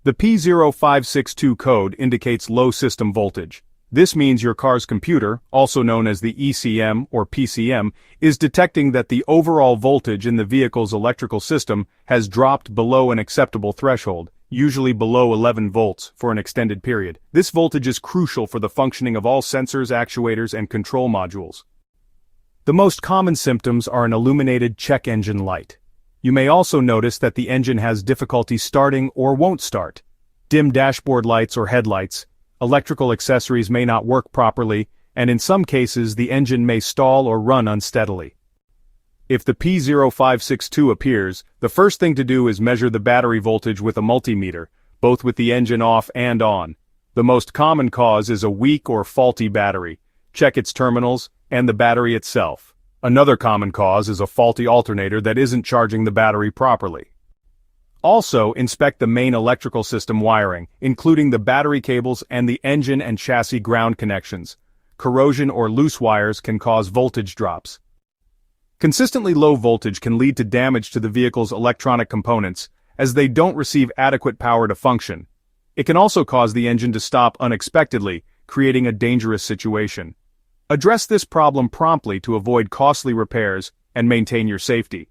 The P0562 code indicates low system voltage. This means your car's computer, also known as the ECM or PCM, is detecting that the overall voltage in the vehicle's electrical system has dropped below an acceptable threshold, usually below 11 volts, for an extended period. This voltage is crucial for the functioning of all sensors, actuators, and control modules. The most common symptoms are an illuminated check engine light. You may also notice that the engine has difficulty starting or won't start. Dim dashboard lights or headlights. Electrical accessories may not work properly, and in some cases the engine may stall or run unsteadily. If the P0562 appears, the first thing to do is measure the battery voltage with a multimeter, both with the engine off and on. The most common cause is a weak or faulty battery. Check its terminals and the battery itself. Another common cause is a faulty alternator that isn't charging the battery properly. Also, inspect the main electrical system wiring, including the battery cables and the engine and chassis ground connections. Corrosion or loose wires can cause voltage drops. Consistently low voltage can lead to damage to the vehicle's electronic components, as they don't receive adequate power to function. It can also cause the engine to stop unexpectedly, creating a dangerous situation. Address this problem promptly to avoid costly repairs and maintain your safety.